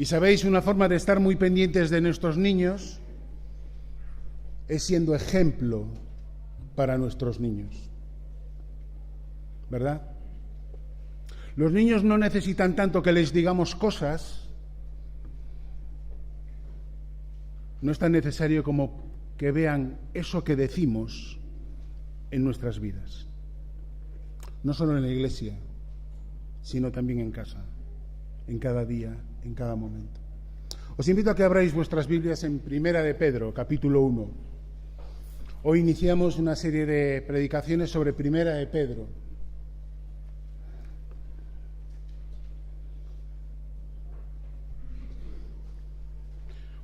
Y sabéis, una forma de estar muy pendientes de nuestros niños es siendo ejemplo para nuestros niños, ¿verdad? Los niños no necesitan tanto que les digamos cosas, no es tan necesario como que vean eso que decimos en nuestras vidas, no solo en la iglesia, sino también en casa, en cada día, en cada momento. Os invito a que abráis vuestras Biblias en Primera de Pedro, capítulo 1. Hoy iniciamos una serie de predicaciones sobre Primera de Pedro.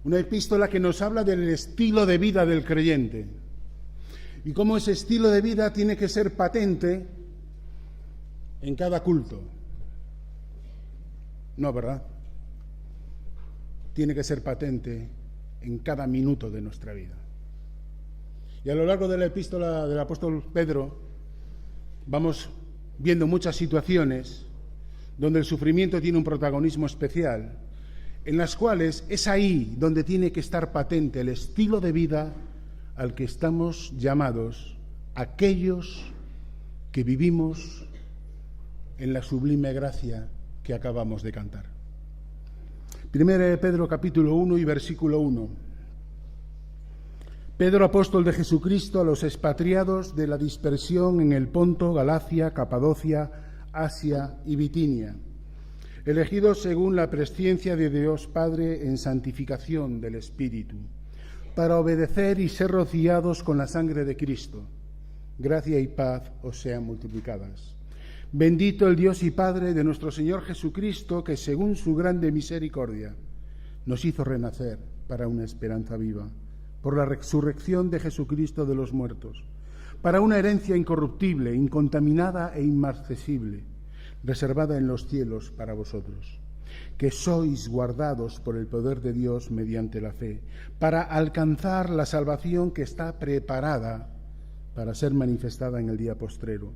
Una epístola que nos habla del estilo de vida del creyente y cómo ese estilo de vida tiene que ser patente en cada culto. No, ¿verdad? Tiene que ser patente en cada minuto de nuestra vida. Y a lo largo de la epístola del apóstol Pedro vamos viendo muchas situaciones donde el sufrimiento tiene un protagonismo especial, en las cuales es ahí donde tiene que estar patente el estilo de vida al que estamos llamados aquellos que vivimos en la sublime gracia que acabamos de cantar. Primera de Pedro, capítulo 1 y versículo 1. Pedro, apóstol de Jesucristo, a los expatriados de la dispersión en el Ponto, Galacia, Capadocia, Asia y Bitinia, elegidos según la presciencia de Dios Padre en santificación del Espíritu, para obedecer y ser rociados con la sangre de Cristo. Gracia y paz os sean multiplicadas. Bendito el Dios y Padre de nuestro Señor Jesucristo, que según su grande misericordia nos hizo renacer para una esperanza viva, por la resurrección de Jesucristo de los muertos, para una herencia incorruptible, incontaminada e inmarcesible, reservada en los cielos para vosotros, que sois guardados por el poder de Dios mediante la fe, para alcanzar la salvación que está preparada para ser manifestada en el día postrero,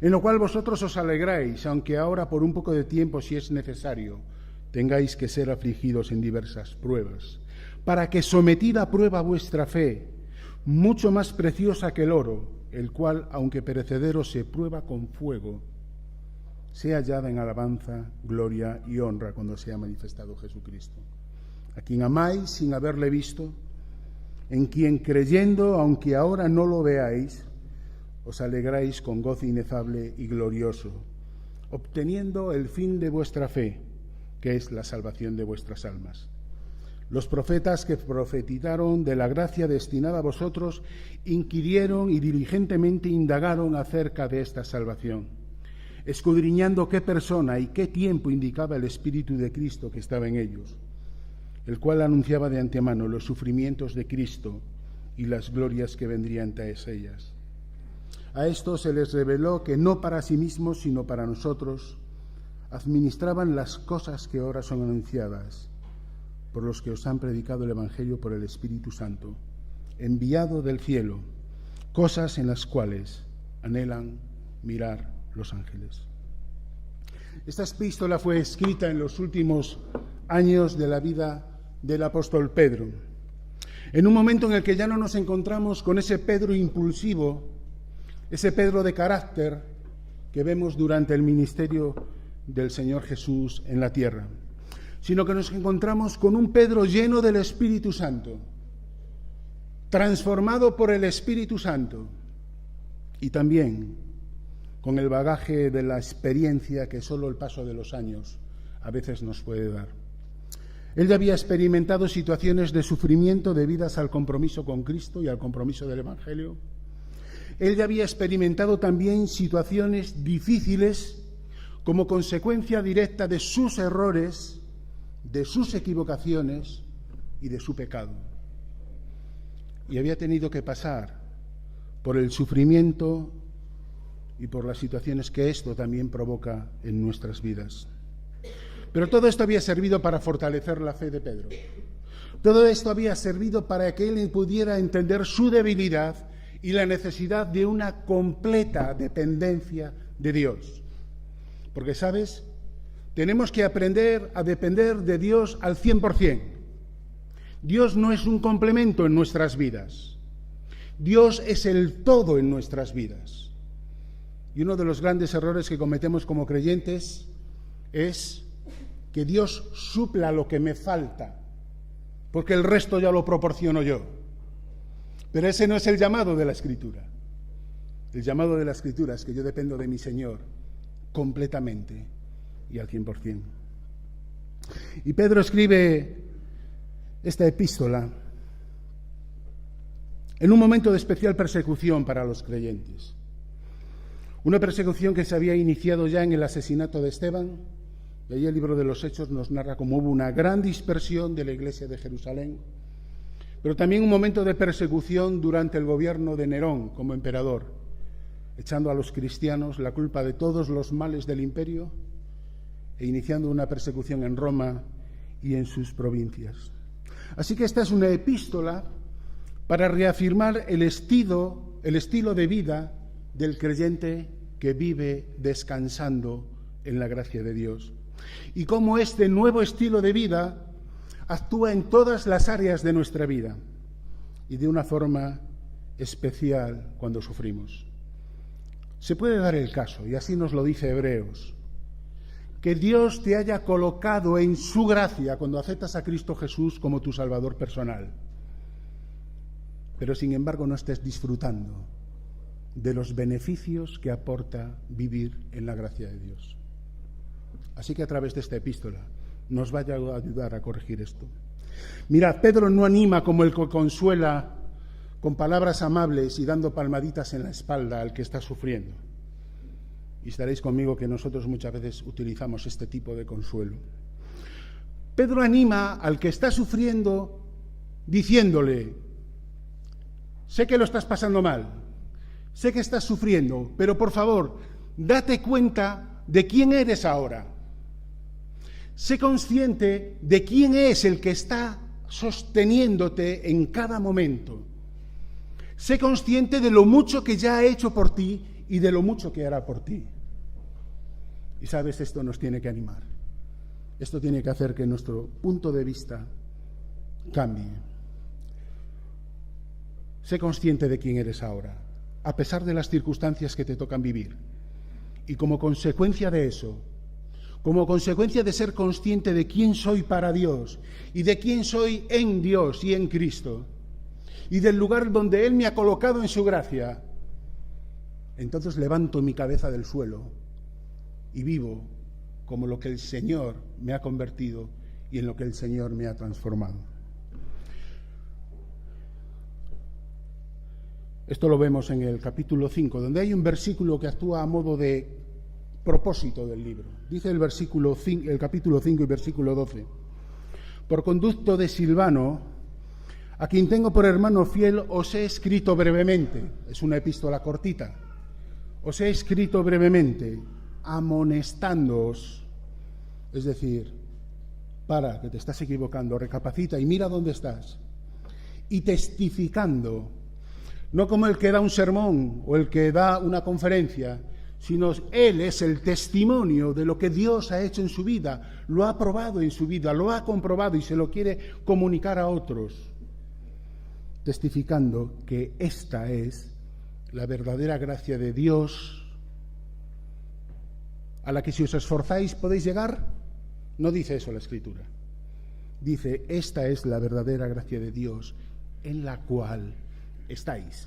en lo cual vosotros os alegráis, aunque ahora por un poco de tiempo, si es necesario, tengáis que ser afligidos en diversas pruebas, para que sometida a prueba vuestra fe, mucho más preciosa que el oro, el cual, aunque perecedero, se prueba con fuego, sea hallada en alabanza, gloria y honra cuando sea manifestado Jesucristo, a quien amáis sin haberle visto, en quien creyendo, aunque ahora no lo veáis, os alegráis con gozo inefable y glorioso, obteniendo el fin de vuestra fe, que es la salvación de vuestras almas. Los profetas que profetizaron de la gracia destinada a vosotros inquirieron y diligentemente indagaron acerca de esta salvación, escudriñando qué persona y qué tiempo indicaba el Espíritu de Cristo que estaba en ellos, el cual anunciaba de antemano los sufrimientos de Cristo y las glorias que vendrían tras ellas. A esto se les reveló que no para sí mismos, sino para nosotros, administraban las cosas que ahora son anunciadas por los que os han predicado el Evangelio por el Espíritu Santo, enviado del cielo, cosas en las cuales anhelan mirar los ángeles. Esta epístola fue escrita en los últimos años de la vida del apóstol Pedro, en un momento en el que ya no nos encontramos con ese Pedro impulsivo, ese Pedro de carácter que vemos durante el ministerio del Señor Jesús en la tierra, sino que nos encontramos con un Pedro lleno del Espíritu Santo, transformado por el Espíritu Santo, y también con el bagaje de la experiencia que solo el paso de los años a veces nos puede dar. Él ya había experimentado situaciones de sufrimiento debidas al compromiso con Cristo y al compromiso del Evangelio. Él ya había experimentado también situaciones difíciles como consecuencia directa de sus errores, de sus equivocaciones y de su pecado. Y había tenido que pasar por el sufrimiento y por las situaciones que esto también provoca en nuestras vidas. Pero todo esto había servido para fortalecer la fe de Pedro. Todo esto había servido para que él pudiera entender su debilidad y la necesidad de una completa dependencia de Dios. Porque, ¿sabes? tenemos que aprender a depender de Dios al 100%. Dios no es un complemento en nuestras vidas. Dios es el todo en nuestras vidas. Y uno de los grandes errores que cometemos como creyentes es que Dios supla lo que me falta, porque el resto ya lo proporciono yo. Pero ese no es el llamado de la Escritura. El llamado de la Escritura es que yo dependo de mi Señor completamente y al 100%. Y Pedro escribe esta epístola en un momento de especial persecución para los creyentes. Una persecución que se había iniciado ya en el asesinato de Esteban, y ahí el libro de los Hechos nos narra cómo hubo una gran dispersión de la iglesia de Jerusalén, pero también un momento de persecución durante el gobierno de Nerón como emperador, echando a los cristianos la culpa de todos los males del imperio e iniciando una persecución en Roma y en sus provincias. Así que esta es una epístola para reafirmar el estilo de vida del creyente que vive descansando en la gracia de Dios. Y cómo este nuevo estilo de vida actúa en todas las áreas de nuestra vida y de una forma especial cuando sufrimos. Se puede dar el caso, y así nos lo dice Hebreos, que Dios te haya colocado en su gracia cuando aceptas a Cristo Jesús como tu Salvador personal, pero sin embargo no estés disfrutando de los beneficios que aporta vivir en la gracia de Dios. Así que a través de esta epístola nos vaya a ayudar a corregir esto. Mirad, Pedro no anima como el que consuela con palabras amables y dando palmaditas en la espalda al que está sufriendo. Y estaréis conmigo que nosotros muchas veces utilizamos este tipo de consuelo. Pedro anima al que está sufriendo diciéndole: sé que lo estás pasando mal, sé que estás sufriendo, pero por favor, date cuenta de quién eres ahora. Sé consciente de quién es el que está sosteniéndote en cada momento. Sé consciente de lo mucho que ya ha hecho por ti y de lo mucho que hará por ti. Y sabes, esto nos tiene que animar. Esto tiene que hacer que nuestro punto de vista cambie. Sé consciente de quién eres ahora, a pesar de las circunstancias que te tocan vivir. Y como consecuencia de eso, como consecuencia de ser consciente de quién soy para Dios y de quién soy en Dios y en Cristo, y del lugar donde Él me ha colocado en su gracia, entonces levanto mi cabeza del suelo y vivo como lo que el Señor me ha convertido y en lo que el Señor me ha transformado. Esto lo vemos en el capítulo 5, donde hay un versículo que actúa a modo de propósito del libro. Dice el capítulo 5 y versículo 12: por conducto de Silvano, a quien tengo por hermano fiel, os he escrito brevemente. Es una epístola cortita. Os he escrito brevemente, amonestándoos, es decir, para, que te estás equivocando, recapacita y mira dónde estás, y testificando, no como el que da un sermón o el que da una conferencia, sino él es el testimonio de lo que Dios ha hecho en su vida, lo ha probado en su vida, lo ha comprobado y se lo quiere comunicar a otros, testificando que esta es la verdadera gracia de Dios, a la que si os esforzáis podéis llegar. No dice eso la Escritura. Dice: esta es la verdadera gracia de Dios, en la cual estáis.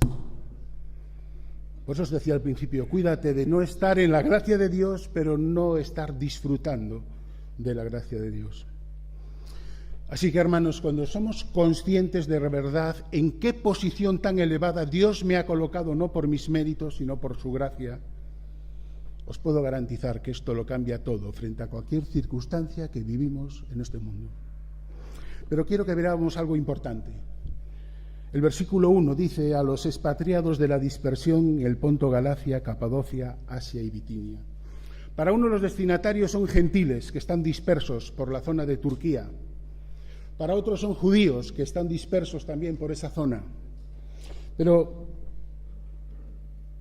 Por eso os decía al principio, cuídate de no estar en la gracia de Dios, pero no estar disfrutando de la gracia de Dios. Así que, hermanos, cuando somos conscientes de verdad en qué posición tan elevada Dios me ha colocado, no por mis méritos, sino por su gracia, os puedo garantizar que esto lo cambia todo frente a cualquier circunstancia que vivimos en este mundo. Pero quiero que veamos algo importante. El versículo 1 dice: a los expatriados de la dispersión en el Ponto, Galacia, Capadocia, Asia y Bitinia. Para uno, los destinatarios son gentiles que están dispersos por la zona de Turquía. Para otros son judíos que están dispersos también por esa zona. Pero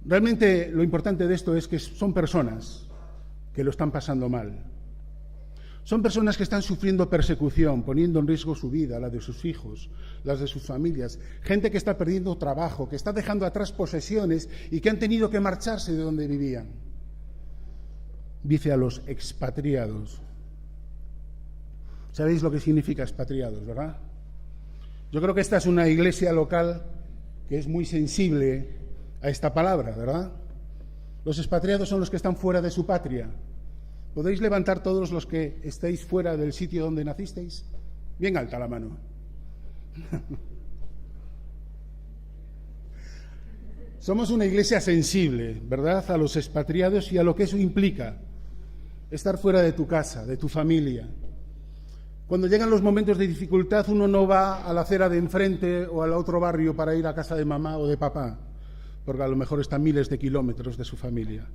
realmente lo importante de esto es que son personas que lo están pasando mal. Son personas que están sufriendo persecución, poniendo en riesgo su vida, la de sus hijos, las de sus familias. Gente que está perdiendo trabajo, que está dejando atrás posesiones y que han tenido que marcharse de donde vivían. Dice a los expatriados. ¿Sabéis lo que significa expatriados, verdad? Yo creo que esta es una iglesia local que es muy sensible a esta palabra, ¿verdad? Los expatriados son los que están fuera de su patria. ¿Podéis levantar todos los que estéis fuera del sitio donde nacisteis? Bien alta la mano. Somos una iglesia sensible, ¿verdad?, a los expatriados y a lo que eso implica, estar fuera de tu casa, de tu familia. Cuando llegan los momentos de dificultad, uno no va a la acera de enfrente o al otro barrio para ir a casa de mamá o de papá, porque a lo mejor está a miles de kilómetros de su familia.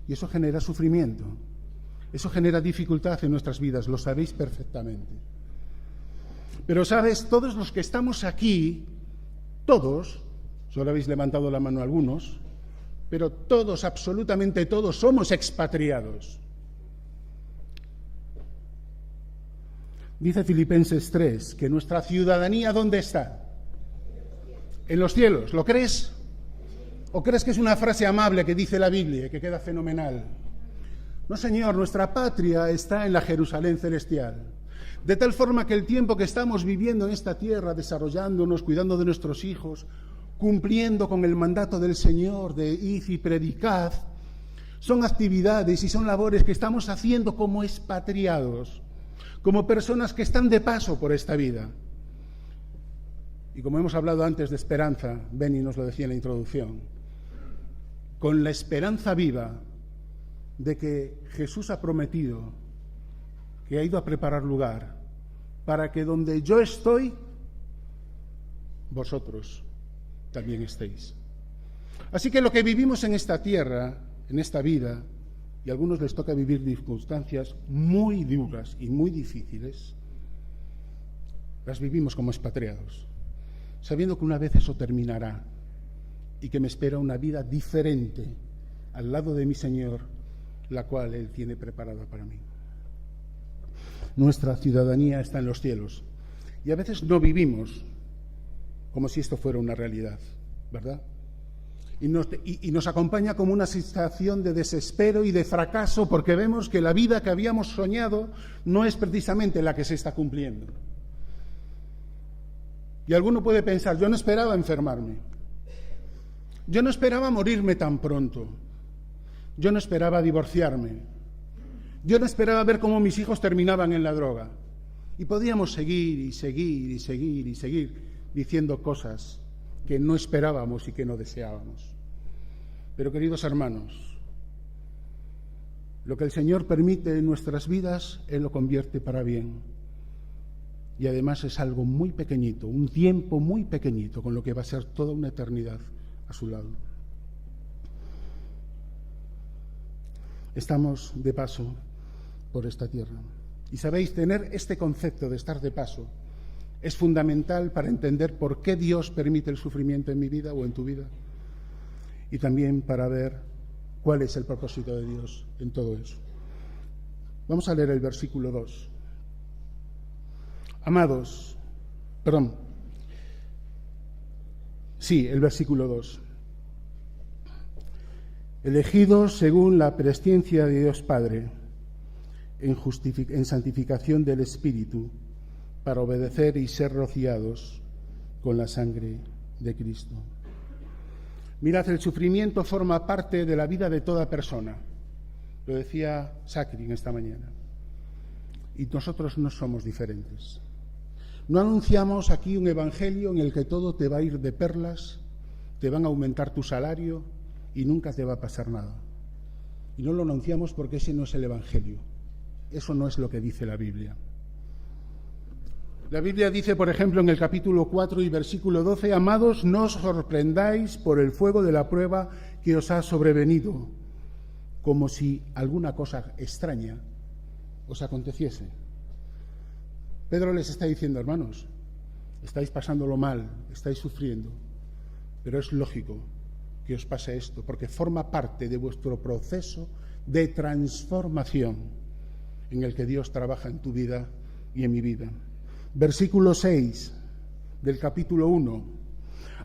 Y eso genera sufrimiento. Eso genera dificultad en nuestras vidas, lo sabéis perfectamente. Pero, ¿sabes? Todos los que estamos aquí, todos, solo habéis levantado la mano algunos, pero todos, absolutamente todos, somos expatriados. Dice Filipenses 3 que nuestra ciudadanía, ¿dónde está? En los cielos. ¿Lo crees? ¿O crees que es una frase amable que dice la Biblia, que queda fenomenal? No, señor, nuestra patria está en la Jerusalén celestial. De tal forma que el tiempo que estamos viviendo en esta tierra, desarrollándonos, cuidando de nuestros hijos, cumpliendo con el mandato del Señor de id y predicad, son actividades y son labores que estamos haciendo como expatriados, como personas que están de paso por esta vida. Y como hemos hablado antes de esperanza, Benny nos lo decía en la introducción, con la esperanza viva de que Jesús ha prometido, que ha ido a preparar lugar, para que donde yo estoy, vosotros también estéis. Así que lo que vivimos en esta tierra, en esta vida, y a algunos les toca vivir circunstancias muy duras y muy difíciles, las vivimos como expatriados, sabiendo que una vez eso terminará y que me espera una vida diferente al lado de mi Señor, la cual Él tiene preparada para mí. Nuestra ciudadanía está en los cielos y a veces no vivimos como si esto fuera una realidad, ¿verdad? Y nos acompaña como una sensación de desespero y de fracaso porque vemos que la vida que habíamos soñado no es precisamente la que se está cumpliendo. Y alguno puede pensar, yo no esperaba enfermarme, yo no esperaba morirme tan pronto, yo no esperaba divorciarme, yo no esperaba ver cómo mis hijos terminaban en la droga. Y podíamos seguir y seguir y seguir y seguir diciendo cosas que no esperábamos y que no deseábamos. Pero, queridos hermanos, lo que el Señor permite en nuestras vidas, Él lo convierte para bien. Y además es algo muy pequeñito, un tiempo muy pequeñito, con lo que va a ser toda una eternidad a su lado. Estamos de paso por esta tierra. Y sabéis, tener este concepto de estar de paso es fundamental para entender por qué Dios permite el sufrimiento en mi vida o en tu vida. Y también para ver cuál es el propósito de Dios en todo eso. Vamos a leer el versículo 2. Amados, el versículo 2. Elegidos según la presciencia de Dios Padre, en santificación del Espíritu, para obedecer y ser rociados con la sangre de Cristo. Mirad, el sufrimiento forma parte de la vida de toda persona. Lo decía Sakrin esta mañana. Y nosotros no somos diferentes. No anunciamos aquí un evangelio en el que todo te va a ir de perlas, te van a aumentar tu salario y nunca te va a pasar nada. Y no lo anunciamos porque ese no es el evangelio. Eso no es lo que dice la Biblia. La Biblia dice, por ejemplo, en el capítulo 4 y versículo 12, amados, no os sorprendáis por el fuego de la prueba que os ha sobrevenido, como si alguna cosa extraña os aconteciese. Pedro les está diciendo, hermanos, estáis pasándolo mal, estáis sufriendo, pero es lógico que os pase esto, porque forma parte de vuestro proceso de transformación en el que Dios trabaja en tu vida y en mi vida. Versículo 6 del capítulo 1.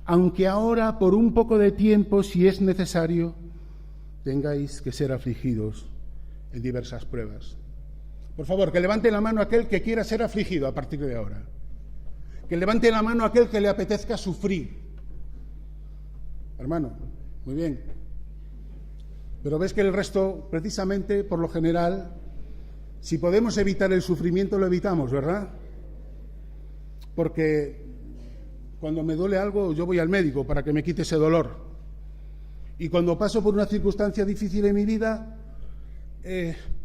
Aunque ahora por un poco de tiempo, si es necesario, tengáis que ser afligidos en diversas pruebas. Por favor, que levante la mano aquel que quiera ser afligido a partir de ahora. Que levante la mano aquel que le apetezca sufrir. Hermano, muy bien. Pero ves que el resto, precisamente, por lo general, si podemos evitar el sufrimiento, lo evitamos, ¿verdad? Porque cuando me duele algo, yo voy al médico para que me quite ese dolor. Y cuando paso por una circunstancia difícil en mi vida,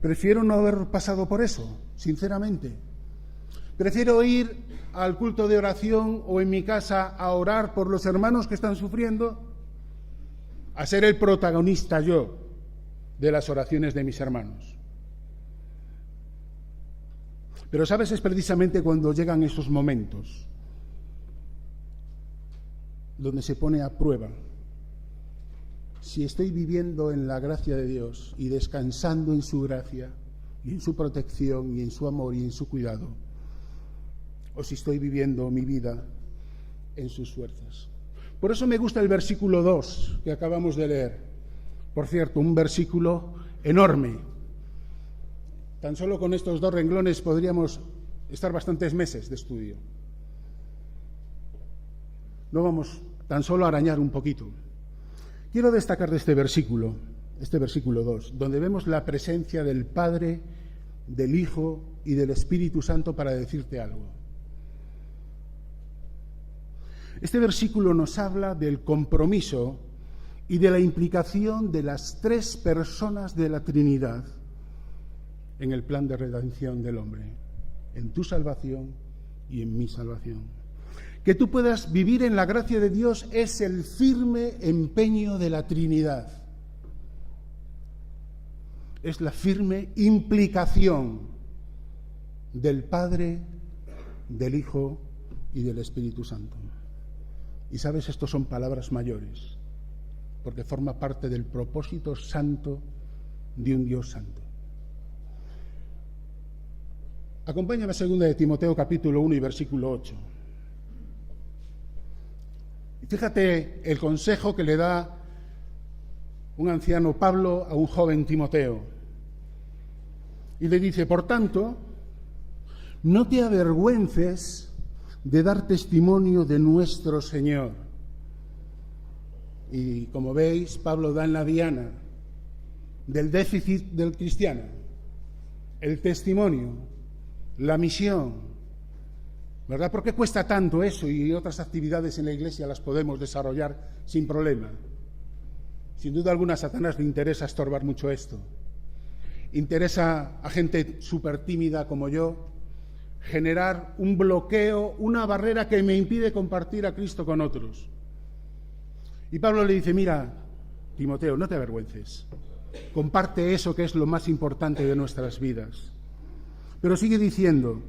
prefiero no haber pasado por eso, sinceramente. Prefiero ir al culto de oración o en mi casa a orar por los hermanos que están sufriendo, a ser el protagonista yo de las oraciones de mis hermanos. Pero sabes, es precisamente cuando llegan esos momentos donde se pone a prueba si estoy viviendo en la gracia de Dios y descansando en su gracia y en su protección y en su amor y en su cuidado, o si estoy viviendo mi vida en sus fuerzas. Por eso me gusta el versículo 2 que acabamos de leer. Por cierto, un versículo enorme. Tan solo con estos 2 renglones podríamos estar bastantes meses de estudio. No vamos tan solo a arañar un poquito. Quiero destacar de este versículo 2, donde vemos la presencia del Padre, del Hijo y del Espíritu Santo para decirte algo. Este versículo nos habla del compromiso y de la implicación de las 3 personas de la Trinidad en el plan de redención del hombre, en tu salvación y en mi salvación. Que tú puedas vivir en la gracia de Dios es el firme empeño de la Trinidad. Es la firme implicación del Padre, del Hijo y del Espíritu Santo. Y sabes, estos son palabras mayores, porque forma parte del propósito santo de un Dios santo. Acompáñame a 2 de Timoteo capítulo 1 y versículo 8. Y fíjate el consejo que le da un anciano Pablo a un joven Timoteo. Y le dice, por tanto, no te avergüences de dar testimonio de nuestro Señor. Y como veis, Pablo da en la diana del déficit del cristiano, el testimonio, la misión, ¿verdad? ¿Por qué cuesta tanto eso? Y otras actividades en la Iglesia las podemos desarrollar sin problema. Sin duda alguna, a Satanás le interesa estorbar mucho esto. Interesa a gente súper tímida como yo generar un bloqueo, una barrera que me impide compartir a Cristo con otros. Y Pablo le dice, mira, Timoteo, no te avergüences. Comparte eso que es lo más importante de nuestras vidas. Pero sigue diciendo,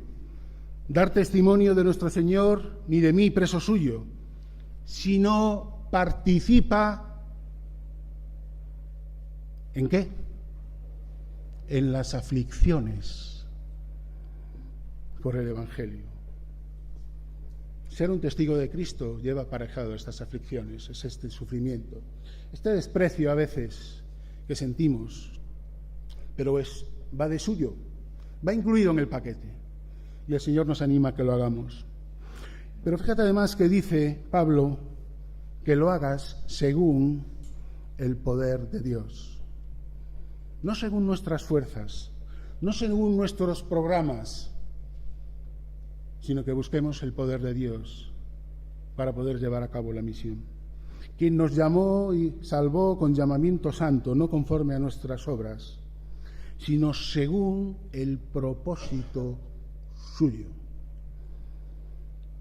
dar testimonio de nuestro Señor, ni de mí, preso suyo, sino participa ¿en qué? En las aflicciones por el Evangelio. Ser un testigo de Cristo lleva aparejado estas aflicciones, es este sufrimiento, este desprecio a veces que sentimos, pero va de suyo, va incluido en el paquete, y el Señor nos anima a que lo hagamos. Pero fíjate además que dice Pablo que lo hagas según el poder de Dios, no según nuestras fuerzas, no según nuestros programas, sino que busquemos el poder de Dios para poder llevar a cabo la misión. Quien nos llamó y salvó con llamamiento santo, no conforme a nuestras obras, sino según el propósito suyo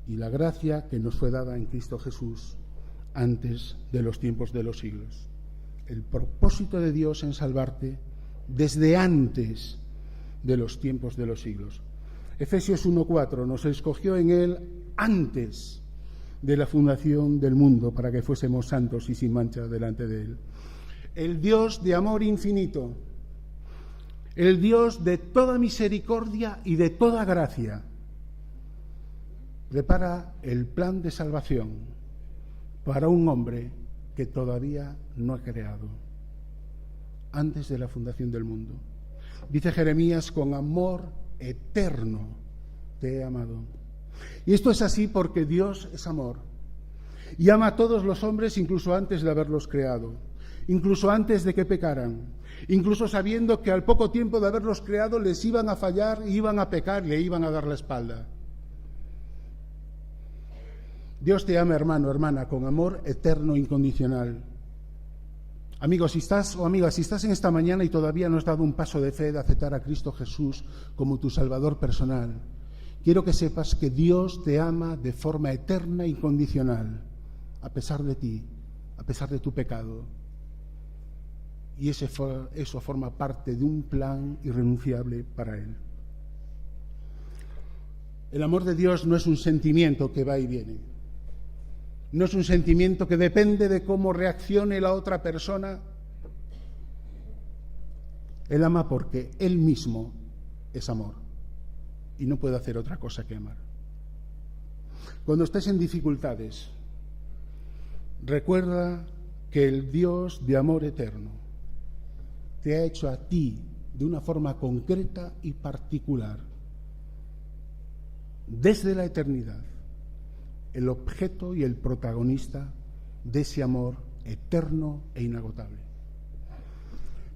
y la gracia que nos fue dada en Cristo Jesús antes de los tiempos de los siglos. El propósito de Dios en salvarte desde antes de los tiempos de los siglos. Efesios 1:4 nos escogió en Él antes de la fundación del mundo para que fuésemos santos y sin mancha delante de Él. El Dios de amor infinito, el Dios de toda misericordia y de toda gracia, prepara el plan de salvación para un hombre que todavía no ha creado, antes de la fundación del mundo. Dice Jeremías: con amor eterno te he amado. Y esto es así porque Dios es amor y ama a todos los hombres incluso antes de haberlos creado, incluso antes de que pecaran, incluso sabiendo que al poco tiempo de haberlos creado les iban a fallar, iban a pecar y le iban a dar la espalda. Dios te ama, hermano, hermana, con amor eterno, incondicional. Amigo, si estás en esta mañana y todavía no has dado un paso de fe de aceptar a Cristo Jesús como tu Salvador personal, quiero que sepas que Dios te ama de forma eterna e incondicional, a pesar de ti, a pesar de tu pecado. Y eso forma parte de un plan irrenunciable para Él. El amor de Dios no es un sentimiento que va y viene. No es un sentimiento que depende de cómo reaccione la otra persona. Él ama porque Él mismo es amor y no puede hacer otra cosa que amar. Cuando estés en dificultades, recuerda que el Dios de amor eterno te ha hecho a ti de una forma concreta y particular, desde la eternidad, el objeto y el protagonista de ese amor eterno e inagotable.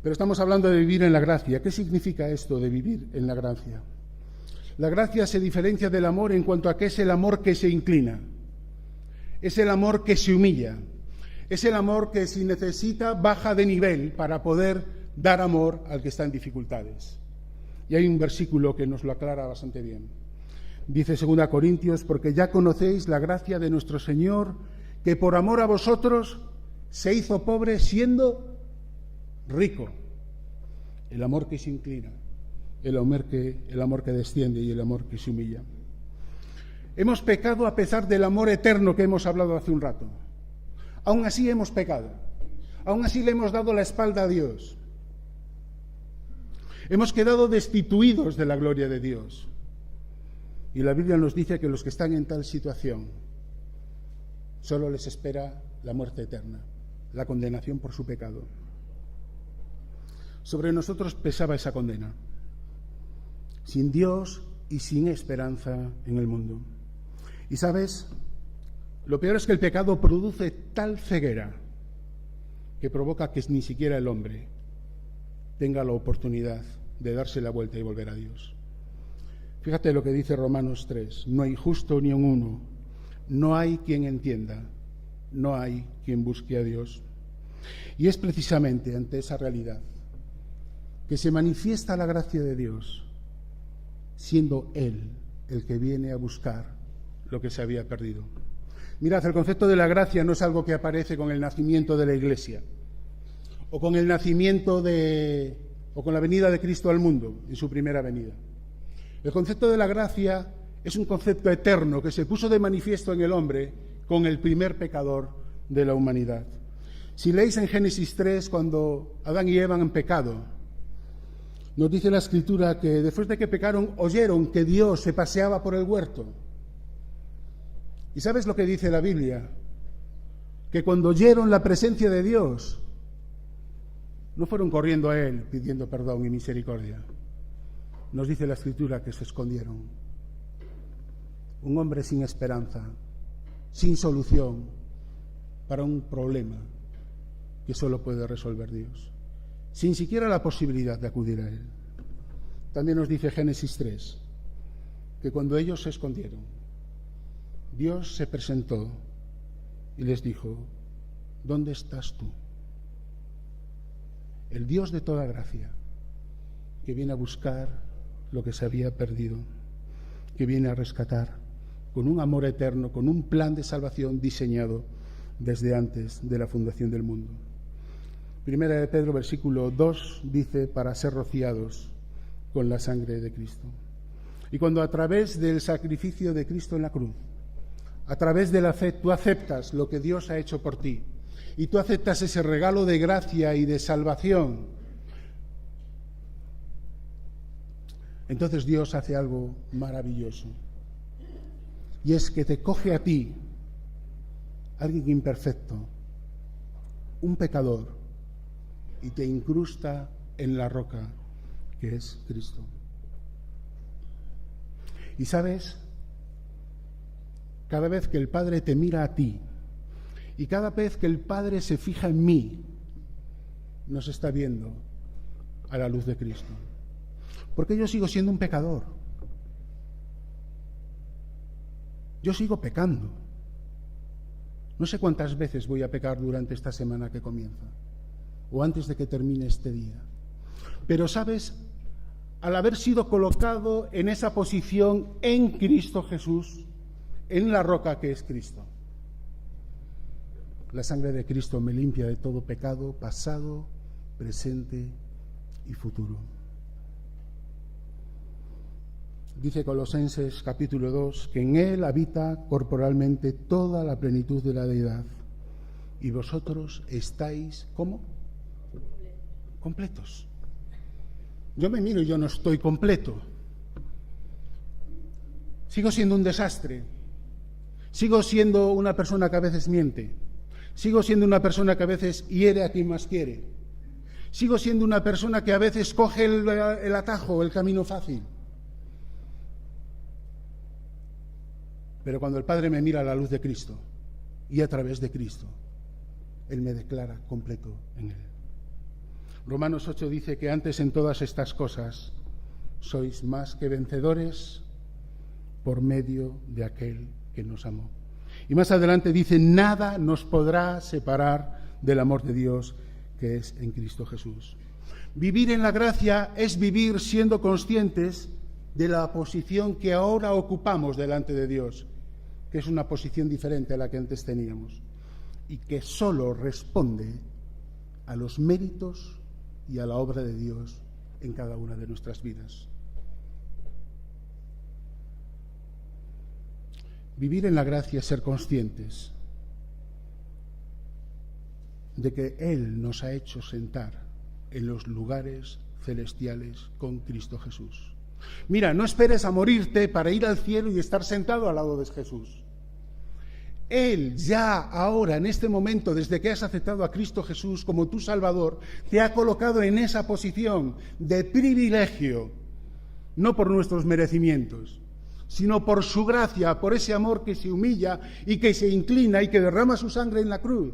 Pero estamos hablando de vivir en la gracia. ¿Qué significa esto de vivir en la gracia? La gracia se diferencia del amor en cuanto a que es el amor que se inclina, es el amor que se humilla, es el amor que si necesita baja de nivel para poder dar amor al que está en dificultades. Y hay un versículo que nos lo aclara bastante bien. Dice 2 Corintios: porque ya conocéis la gracia de nuestro Señor, que por amor a vosotros se hizo pobre siendo rico. El amor que se inclina, el amor que desciende y el amor que se humilla. Hemos pecado a pesar del amor eterno que hemos hablado hace un rato. Aún así hemos pecado. Aún así le hemos dado la espalda a Dios. Hemos quedado destituidos de la gloria de Dios. Y la Biblia nos dice que los que están en tal situación solo les espera la muerte eterna, la condenación por su pecado. Sobre nosotros pesaba esa condena, sin Dios y sin esperanza en el mundo. Y sabes, lo peor es que el pecado produce tal ceguera que provoca que ni siquiera el hombre tenga la oportunidad de darse la vuelta y volver a Dios. Fíjate lo que dice Romanos 3: no hay justo ni un uno, no hay quien entienda, no hay quien busque a Dios. Y es precisamente ante esa realidad que se manifiesta la gracia de Dios, siendo Él el que viene a buscar lo que se había perdido. Mirad, el concepto de la gracia no es algo que aparece con el nacimiento de la Iglesia, o con el nacimiento o con la venida de Cristo al mundo, en su primera venida. El concepto de la gracia es un concepto eterno que se puso de manifiesto en el hombre con el primer pecador de la humanidad. Si leéis en Génesis 3, cuando Adán y Eva han pecado, nos dice la Escritura que después de que pecaron, oyeron que Dios se paseaba por el huerto. ¿Y sabes lo que dice la Biblia? Que cuando oyeron la presencia de Dios, no fueron corriendo a Él pidiendo perdón y misericordia. Nos dice la Escritura que se escondieron. Un hombre sin esperanza, sin solución para un problema que solo puede resolver Dios, sin siquiera la posibilidad de acudir a Él. También nos dice Génesis 3 que cuando ellos se escondieron, Dios se presentó y les dijo: ¿dónde estás tú? El Dios de toda gracia, que viene a buscar lo que se había perdido, que viene a rescatar con un amor eterno, con un plan de salvación diseñado desde antes de la fundación del mundo. Primera de Pedro, versículo 2, dice: para ser rociados con la sangre de Cristo. Y cuando a través del sacrificio de Cristo en la cruz, a través de la fe, tú aceptas lo que Dios ha hecho por ti, y tú aceptas ese regalo de gracia y de salvación, entonces Dios hace algo maravilloso. Y es que te coge a ti, alguien imperfecto, un pecador, y te incrusta en la roca que es Cristo. Y sabes, cada vez que el Padre te mira a ti y cada vez que el Padre se fija en mí, nos está viendo a la luz de Cristo. Porque yo sigo siendo un pecador. Yo sigo pecando. No sé cuántas veces voy a pecar durante esta semana que comienza o antes de que termine este día. Pero, ¿sabes? Al haber sido colocado en esa posición en Cristo Jesús, en la roca que es Cristo, la sangre de Cristo me limpia de todo pecado pasado, presente y futuro. Dice Colosenses capítulo 2 que en Él habita corporalmente toda la plenitud de la deidad y vosotros estáis, ¿cómo? Completos. Yo me miro y yo no estoy completo. Sigo siendo un desastre. Sigo siendo una persona que a veces miente. Sigo siendo una persona que a veces hiere a quien más quiere. Sigo siendo una persona que a veces coge el atajo, el camino fácil. Pero cuando el Padre me mira a la luz de Cristo y a través de Cristo, Él me declara completo en Él. Romanos 8 dice que antes en todas estas cosas sois más que vencedores por medio de aquel que nos amó. Y más adelante dice, nada nos podrá separar del amor de Dios que es en Cristo Jesús. Vivir en la gracia es vivir siendo conscientes de la posición que ahora ocupamos delante de Dios, que es una posición diferente a la que antes teníamos y que solo responde a los méritos y a la obra de Dios en cada una de nuestras vidas. Vivir en la gracia es ser conscientes de que Él nos ha hecho sentar en los lugares celestiales con Cristo Jesús. Mira, no esperes a morirte para ir al cielo y estar sentado al lado de Jesús. Él ya ahora, en este momento, desde que has aceptado a Cristo Jesús como tu Salvador, te ha colocado en esa posición de privilegio, no por nuestros merecimientos, sino por su gracia, por ese amor que se humilla y que se inclina y que derrama su sangre en la cruz.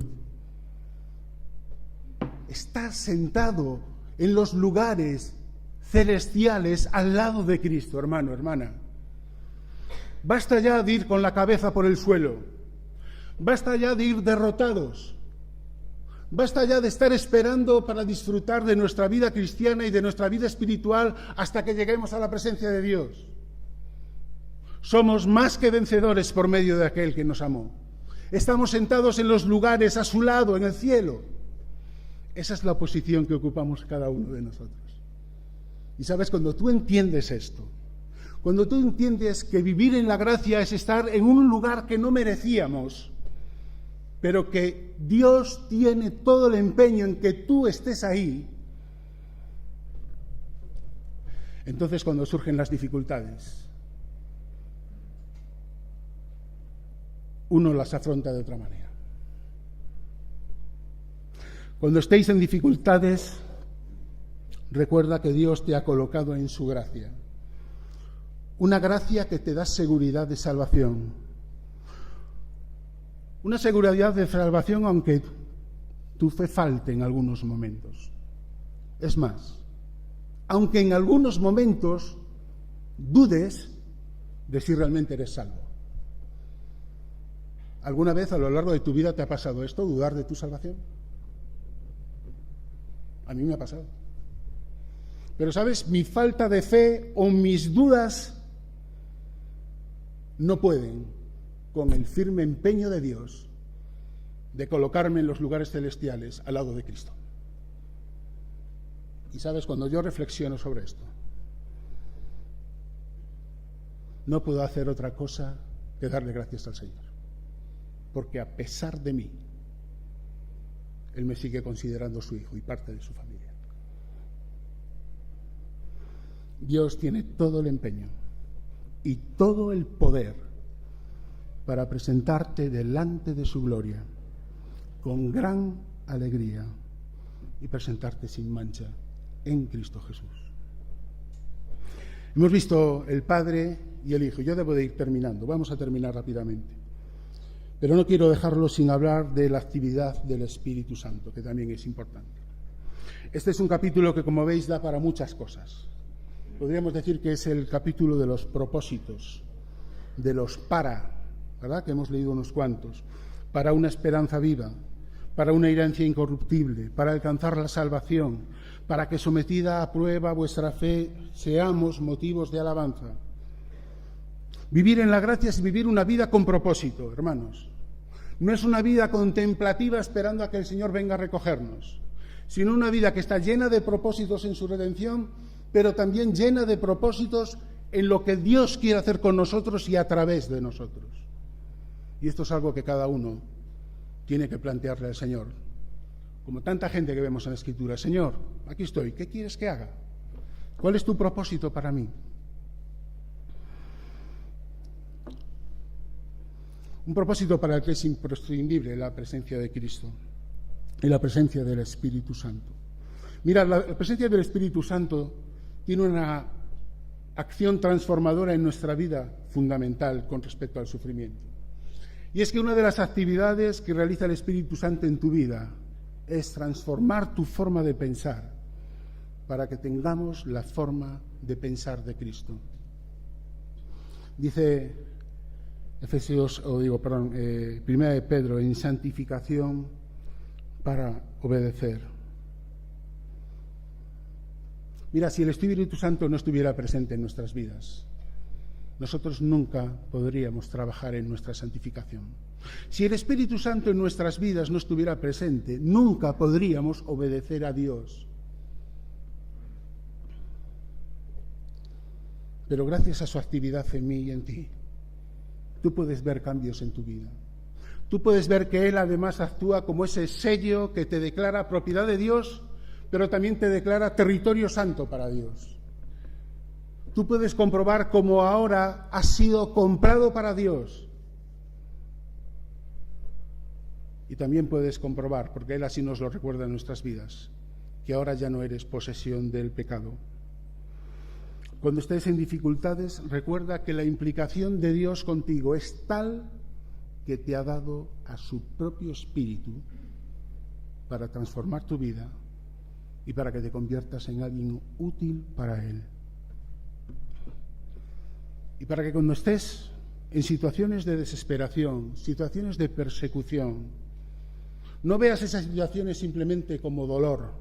Estás sentado en los lugares celestiales al lado de Cristo, hermano, hermana. Basta ya de ir con la cabeza por el suelo. Basta ya de ir derrotados. Basta ya de estar esperando para disfrutar de nuestra vida cristiana y de nuestra vida espiritual hasta que lleguemos a la presencia de Dios. Somos más que vencedores por medio de aquel que nos amó. Estamos sentados en los lugares a su lado, en el cielo. Esa es la posición que ocupamos cada uno de nosotros. Y sabes, cuando tú entiendes esto, cuando tú entiendes que vivir en la gracia es estar en un lugar que no merecíamos, pero que Dios tiene todo el empeño en que tú estés ahí, entonces cuando surgen las dificultades, uno las afronta de otra manera. Cuando estéis en dificultades, recuerda que Dios te ha colocado en su gracia. Una gracia que te da seguridad de salvación. Una seguridad de salvación aunque tu fe falte en algunos momentos. Es más, aunque en algunos momentos dudes de si realmente eres salvo. ¿Alguna vez a lo largo de tu vida te ha pasado esto, dudar de tu salvación? A mí me ha pasado. Pero, ¿sabes? Mi falta de fe o mis dudas no pueden, con el firme empeño de Dios, de colocarme en los lugares celestiales al lado de Cristo. Y, ¿sabes? Cuando yo reflexiono sobre esto, no puedo hacer otra cosa que darle gracias al Señor. Porque a pesar de mí, Él me sigue considerando su hijo y parte de su familia. Dios tiene todo el empeño y todo el poder para presentarte delante de su gloria con gran alegría y presentarte sin mancha en Cristo Jesús. Hemos visto el Padre y el Hijo. Yo debo de ir terminando. Vamos a terminar rápidamente. Pero no quiero dejarlo sin hablar de la actividad del Espíritu Santo, que también es importante. Este es un capítulo que, como veis, da para muchas cosas. Podríamos decir que es el capítulo de los propósitos, de los ¿verdad? Que hemos leído unos cuantos. Para una esperanza viva, para una herencia incorruptible, para alcanzar la salvación, para que sometida a prueba vuestra fe seamos motivos de alabanza. Vivir en la gracia es vivir una vida con propósito, hermanos. No es una vida contemplativa esperando a que el Señor venga a recogernos, sino una vida que está llena de propósitos en su redención, pero también llena de propósitos en lo que Dios quiere hacer con nosotros y a través de nosotros. Y esto es algo que cada uno tiene que plantearle al Señor. Como tanta gente que vemos en la Escritura: Señor, aquí estoy, ¿qué quieres que haga? ¿Cuál es tu propósito para mí? Un propósito para el que es imprescindible la presencia de Cristo y la presencia del Espíritu Santo. Mira, la presencia del Espíritu Santo tiene una acción transformadora en nuestra vida fundamental con respecto al sufrimiento. Y es que una de las actividades que realiza el Espíritu Santo en tu vida es transformar tu forma de pensar para que tengamos la forma de pensar de Cristo. Dice Primera de Pedro, en santificación para obedecer. Mira, si el Espíritu Santo no estuviera presente en nuestras vidas, nosotros nunca podríamos trabajar en nuestra santificación. Si el Espíritu Santo en nuestras vidas no estuviera presente, nunca podríamos obedecer a Dios. Pero gracias a su actividad en mí y en ti, tú puedes ver cambios en tu vida. Tú puedes ver que Él además actúa como ese sello que te declara propiedad de Dios, pero también te declara territorio santo para Dios. Tú puedes comprobar cómo ahora has sido comprado para Dios. Y también puedes comprobar, porque Él así nos lo recuerda en nuestras vidas, que ahora ya no eres posesión del pecado. Cuando estés en dificultades, recuerda que la implicación de Dios contigo es tal que te ha dado a su propio Espíritu para transformar tu vida y para que te conviertas en alguien útil para Él. Y para que cuando estés en situaciones de desesperación, situaciones de persecución, no veas esas situaciones simplemente como dolor,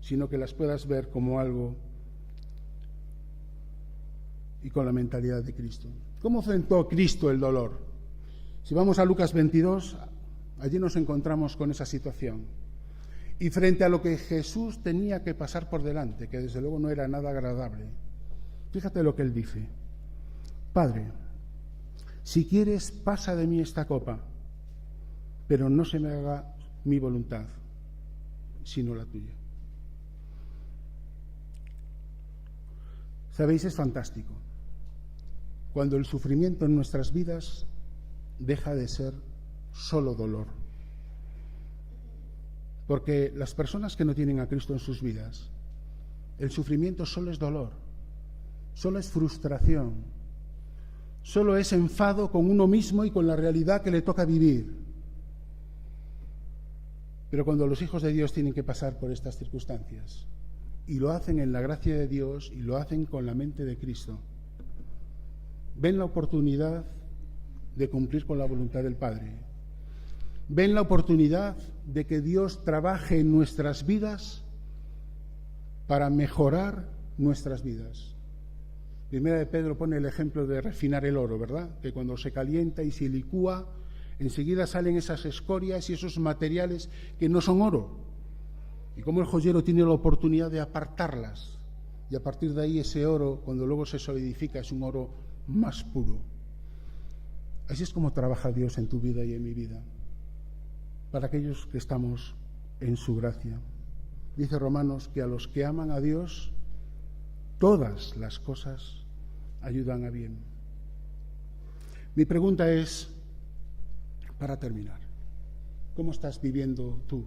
sino que las puedas ver como algo y con la mentalidad de Cristo. ¿Cómo enfrentó Cristo el dolor? Si vamos a Lucas 22, allí nos encontramos con esa situación. Y frente a lo que Jesús tenía que pasar por delante, que desde luego no era nada agradable, fíjate lo que Él dice: Padre, si quieres, pasa de mí esta copa, pero no se me haga mi voluntad, sino la tuya. ¿Sabéis? Es fantástico cuando el sufrimiento en nuestras vidas deja de ser solo dolor. Porque las personas que no tienen a Cristo en sus vidas, el sufrimiento solo es dolor, solo es frustración, solo es enfado con uno mismo y con la realidad que le toca vivir. Pero cuando los hijos de Dios tienen que pasar por estas circunstancias, y lo hacen en la gracia de Dios y lo hacen con la mente de Cristo, ven la oportunidad de cumplir con la voluntad del Padre. Ven la oportunidad de que Dios trabaje en nuestras vidas para mejorar nuestras vidas. Primera de Pedro pone el ejemplo de refinar el oro, ¿verdad? Que cuando se calienta y se licúa, enseguida salen esas escorias y esos materiales que no son oro. Y como el joyero tiene la oportunidad de apartarlas, y a partir de ahí ese oro, cuando luego se solidifica, es un oro más puro. Así es como trabaja Dios en tu vida y en mi vida, para aquellos que estamos en su gracia. Dice Romanos que a los que aman a Dios, todas las cosas ayudan a bien. Mi pregunta es, para terminar, ¿cómo estás viviendo tú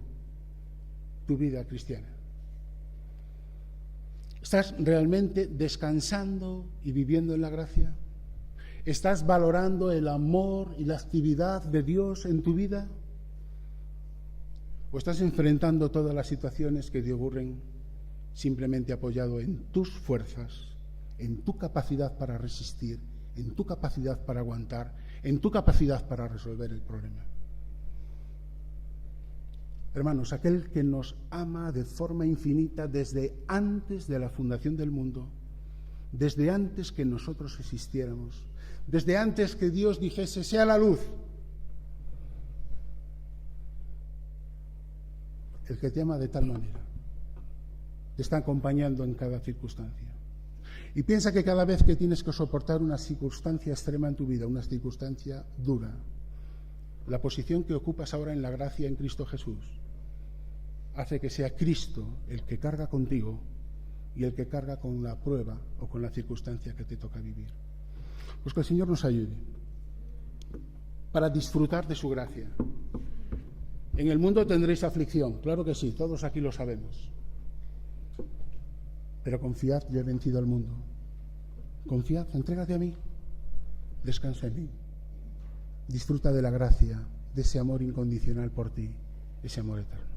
tu vida cristiana? ¿Estás realmente descansando y viviendo en la gracia? ¿Estás valorando el amor y la actividad de Dios en tu vida? ¿O estás enfrentando todas las situaciones que te ocurren simplemente apoyado en tus fuerzas, en tu capacidad para resistir, en tu capacidad para aguantar, en tu capacidad para resolver el problema? Hermanos, aquel que nos ama de forma infinita desde antes de la fundación del mundo, desde antes que nosotros existiéramos, desde antes que Dios dijese, sea la luz, el que te ama de tal manera, te está acompañando en cada circunstancia. Y piensa que cada vez que tienes que soportar una circunstancia extrema en tu vida, una circunstancia dura, la posición que ocupas ahora en la gracia en Cristo Jesús hace que sea Cristo el que carga contigo y el que carga con la prueba o con la circunstancia que te toca vivir. Pues que el Señor nos ayude para disfrutar de su gracia. En el mundo tendréis aflicción, claro que sí, todos aquí lo sabemos. Pero confiad, yo he vencido al mundo. Confiad, entrégate a mí, descansa en mí. Disfruta de la gracia, de ese amor incondicional por ti, ese amor eterno.